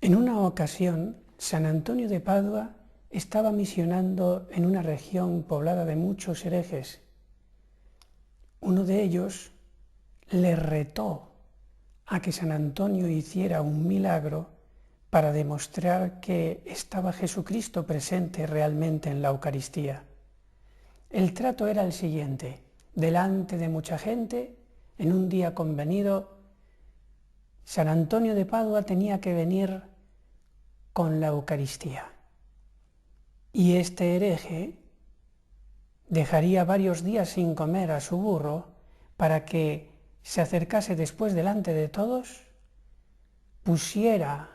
En una ocasión, San Antonio de Padua estaba misionando en una región poblada de muchos herejes. Uno de ellos le retó a que San Antonio hiciera un milagro para demostrar que estaba Jesucristo presente realmente en la Eucaristía. El trato era el siguiente: delante de mucha gente, en un día convenido, San Antonio de Padua tenía que venir con la Eucaristía. Y este hereje dejaría varios días sin comer a su burro para que se acercase después delante de todos, pusiera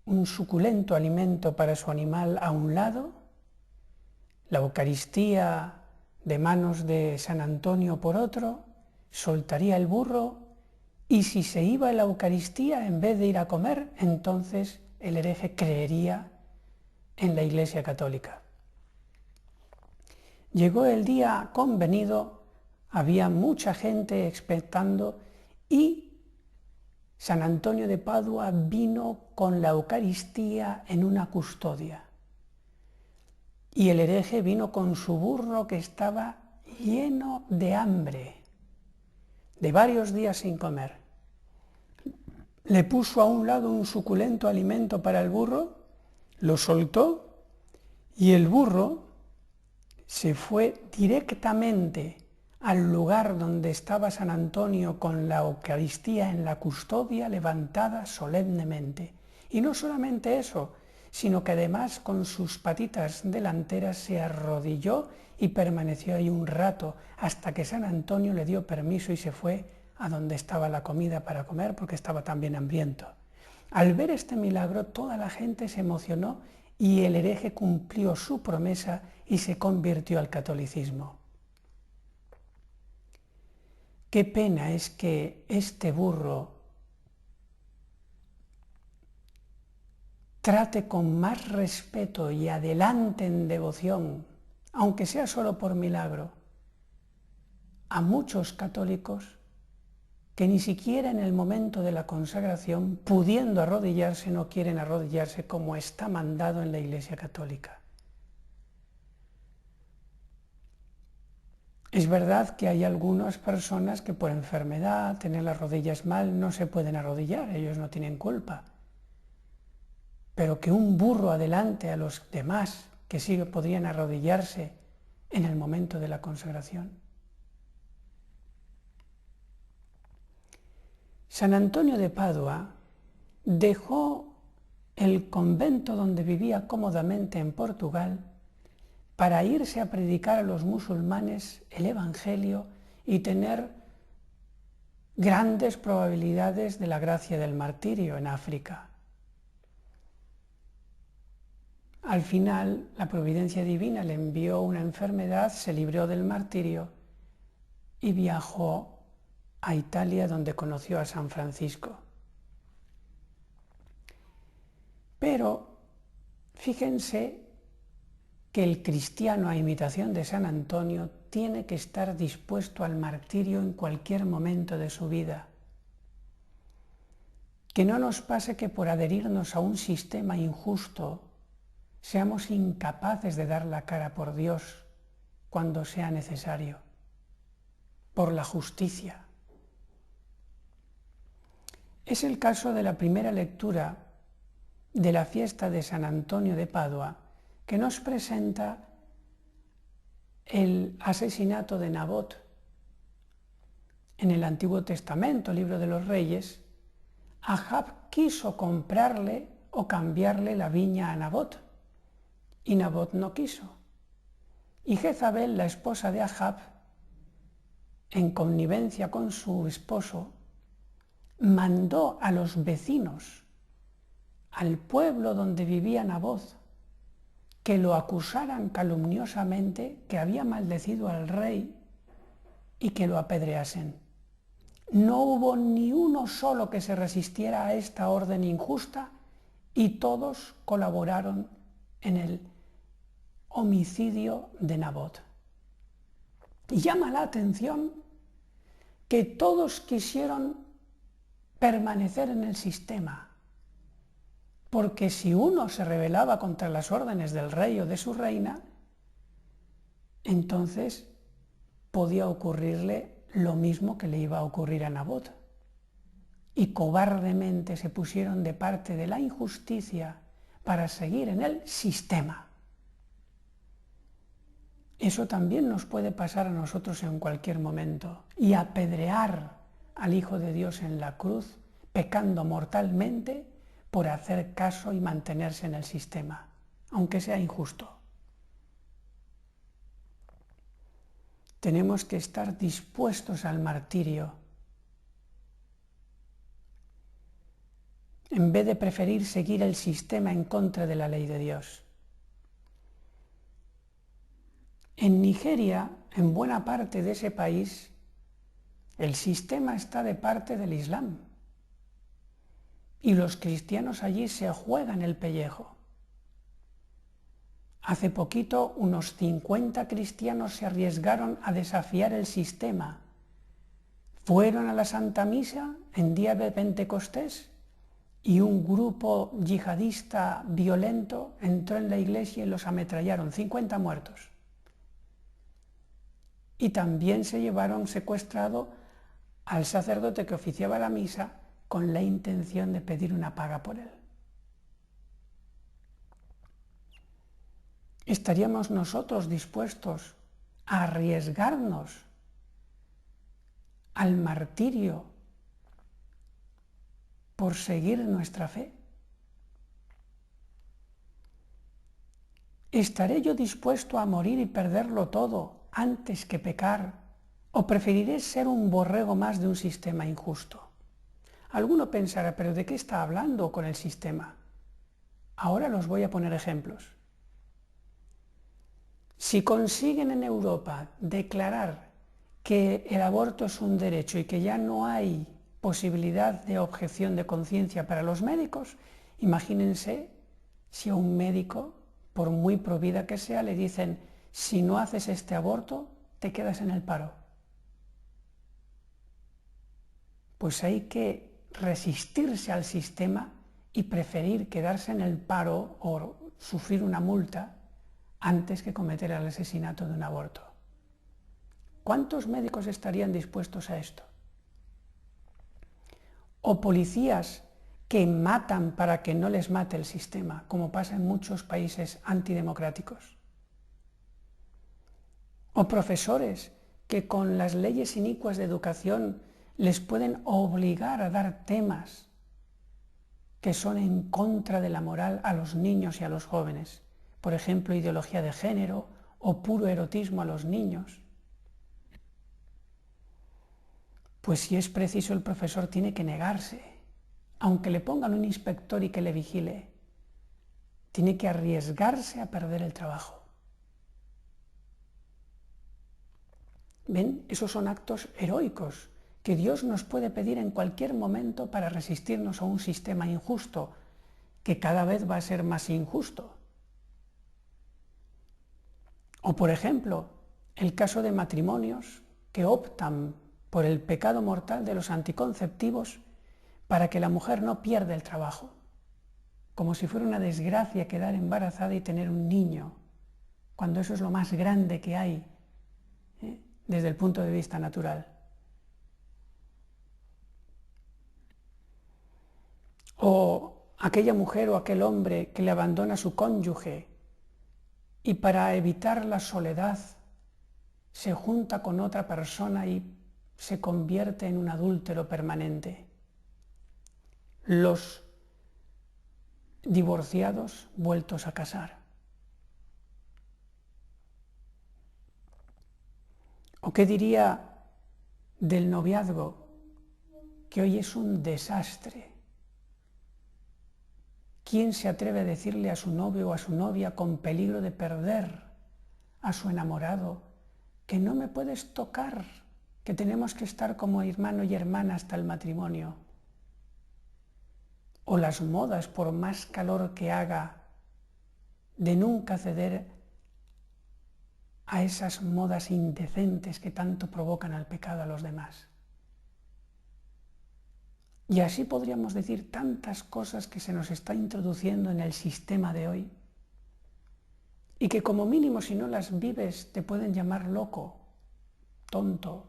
un suculento alimento para su animal a un lado, la Eucaristía de manos de San Antonio por otro, soltaría el burro y si se iba a la Eucaristía en vez de ir a comer, entonces el hereje creería en la Iglesia Católica. Llegó el día convenido, había mucha gente expectando y San Antonio de Padua vino con la Eucaristía en una custodia. Y el hereje vino con su burro que estaba lleno de hambre, de varios días sin comer. Le puso a un lado un suculento alimento para el burro, lo soltó y el burro se fue directamente al lugar donde estaba San Antonio con la Eucaristía en la custodia levantada solemnemente. Y no solamente eso, sino que además con sus patitas delanteras se arrodilló y permaneció ahí un rato hasta que San Antonio le dio permiso y se fue a donde estaba la comida para comer porque estaba también hambriento. Al ver este milagro toda la gente se emocionó y el hereje cumplió su promesa y se convirtió al catolicismo. Qué pena es que este burro trate con más respeto y adelante en devoción, aunque sea solo por milagro, a muchos católicos que ni siquiera en el momento de la consagración, pudiendo arrodillarse, no quieren arrodillarse como está mandado en la Iglesia Católica. Es verdad que hay algunas personas que por enfermedad, tener las rodillas mal, no se pueden arrodillar, ellos no tienen culpa. Pero que un burro adelante a los demás que sí podrían arrodillarse en el momento de la consagración. San Antonio de Padua dejó el convento donde vivía cómodamente en Portugal para irse a predicar a los musulmanes el Evangelio y tener grandes probabilidades de la gracia del martirio en África. Al final, la providencia divina le envió una enfermedad, se libró del martirio y viajó a Italia, donde conoció a San Francisco. Pero fíjense que el cristiano, a imitación de San Antonio, tiene que estar dispuesto al martirio en cualquier momento de su vida. Que no nos pase que por adherirnos a un sistema injusto seamos incapaces de dar la cara por Dios cuando sea necesario, por la justicia. Es el caso de la primera lectura de la fiesta de San Antonio de Padua, que nos presenta el asesinato de Nabot. En el Antiguo Testamento, libro de los Reyes, Ahab quiso comprarle o cambiarle la viña a Nabot, y Nabot no quiso. Y Jezabel, la esposa de Ahab, en connivencia con su esposo, mandó a los vecinos, al pueblo donde vivía Nabot, que lo acusaran calumniosamente que había maldecido al rey y que lo apedreasen. No hubo ni uno solo que se resistiera a esta orden injusta y todos colaboraron en el homicidio de Nabot. Y llama la atención que todos quisieron permanecer en el sistema, porque si uno se rebelaba contra las órdenes del rey o de su reina, entonces podía ocurrirle lo mismo que le iba a ocurrir a Nabot. Y cobardemente se pusieron de parte de la injusticia para seguir en el sistema. Eso también nos puede pasar a nosotros en cualquier momento, y apedrear al Hijo de Dios en la cruz, pecando mortalmente por hacer caso y mantenerse en el sistema, aunque sea injusto. Tenemos que estar dispuestos al martirio, en vez de preferir seguir el sistema en contra de la ley de Dios. En Nigeria, en buena parte de ese país, el sistema está de parte del Islam. Y los cristianos allí se juegan el pellejo. Hace poquito unos 50 cristianos se arriesgaron a desafiar el sistema. Fueron a la Santa Misa en día de Pentecostés y un grupo yihadista violento entró en la iglesia y los ametrallaron, 50 muertos. Y también se llevaron secuestrado al sacerdote que oficiaba la misa con la intención de pedir una paga por él. ¿Estaríamos nosotros dispuestos a arriesgarnos al martirio por seguir nuestra fe? ¿Estaré yo dispuesto a morir y perderlo todo antes que pecar? ¿O preferiré ser un borrego más de un sistema injusto? Alguno pensará, ¿pero de qué está hablando con el sistema? Ahora los voy a poner ejemplos. Si consiguen en Europa declarar que el aborto es un derecho y que ya no hay posibilidad de objeción de conciencia para los médicos, imagínense si a un médico, por muy provida que sea, le dicen, si no haces este aborto, te quedas en el paro. Pues hay que resistirse al sistema y preferir quedarse en el paro o sufrir una multa antes que cometer el asesinato de un aborto. ¿Cuántos médicos estarían dispuestos a esto? O policías que matan para que no les mate el sistema, como pasa en muchos países antidemocráticos. O profesores que con las leyes inicuas de educación les pueden obligar a dar temas que son en contra de la moral a los niños y a los jóvenes. Por ejemplo, ideología de género o puro erotismo a los niños. Pues si es preciso, el profesor tiene que negarse, aunque le pongan un inspector y que le vigile. Tiene que arriesgarse a perder el trabajo. ¿Ven? Esos son actos heroicos que Dios nos puede pedir en cualquier momento para resistirnos a un sistema injusto, que cada vez va a ser más injusto. O por ejemplo, el caso de matrimonios que optan por el pecado mortal de los anticonceptivos para que la mujer no pierda el trabajo, como si fuera una desgracia quedar embarazada y tener un niño, cuando eso es lo más grande que hay, desde el punto de vista natural. O aquella mujer o aquel hombre que le abandona a su cónyuge y para evitar la soledad se junta con otra persona y se convierte en un adúltero permanente. Los divorciados vueltos a casar. ¿O qué diría del noviazgo, que hoy es un desastre? ¿Quién se atreve a decirle a su novio o a su novia con peligro de perder a su enamorado que no me puedes tocar, que tenemos que estar como hermano y hermana hasta el matrimonio? O las modas, por más calor que haga, de nunca ceder a esas modas indecentes que tanto provocan al pecado a los demás. Y así podríamos decir tantas cosas que se nos está introduciendo en el sistema de hoy y que como mínimo si no las vives te pueden llamar loco, tonto.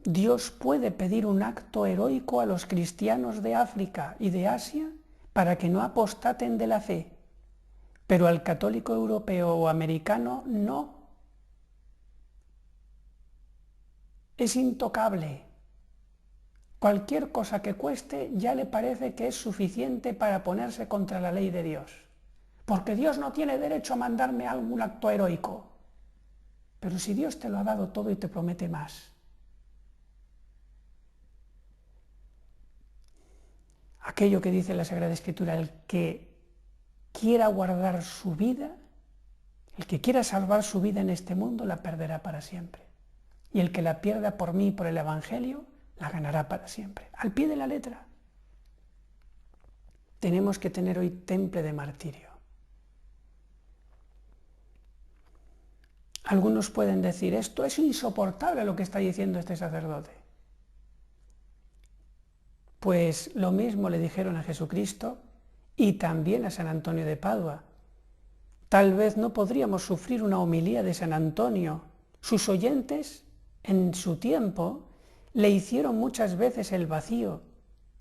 Dios puede pedir un acto heroico a los cristianos de África y de Asia para que no apostaten de la fe, pero al católico europeo o americano no. Es intocable. Cualquier cosa que cueste ya le parece que es suficiente para ponerse contra la ley de Dios. Porque Dios no tiene derecho a mandarme algún acto heroico. Pero si Dios te lo ha dado todo y te promete más. Aquello que dice la Sagrada Escritura, el que quiera guardar su vida, el que quiera salvar su vida en este mundo, la perderá para siempre. Y el que la pierda por mí y por el Evangelio, la ganará para siempre. Al pie de la letra. Tenemos que tener hoy temple de martirio. Algunos pueden decir, esto es insoportable lo que está diciendo este sacerdote. Pues lo mismo le dijeron a Jesucristo y también a San Antonio de Padua. Tal vez no podríamos sufrir una homilía de San Antonio. Sus oyentes, en su tiempo, le hicieron muchas veces el vacío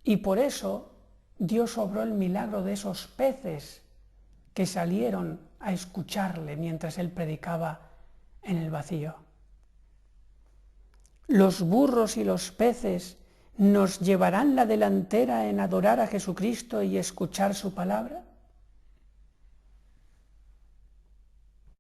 y por eso Dios obró el milagro de esos peces que salieron a escucharle mientras él predicaba en el vacío. Los burros y los peces nos llevarán la delantera en adorar a Jesucristo y escuchar su palabra.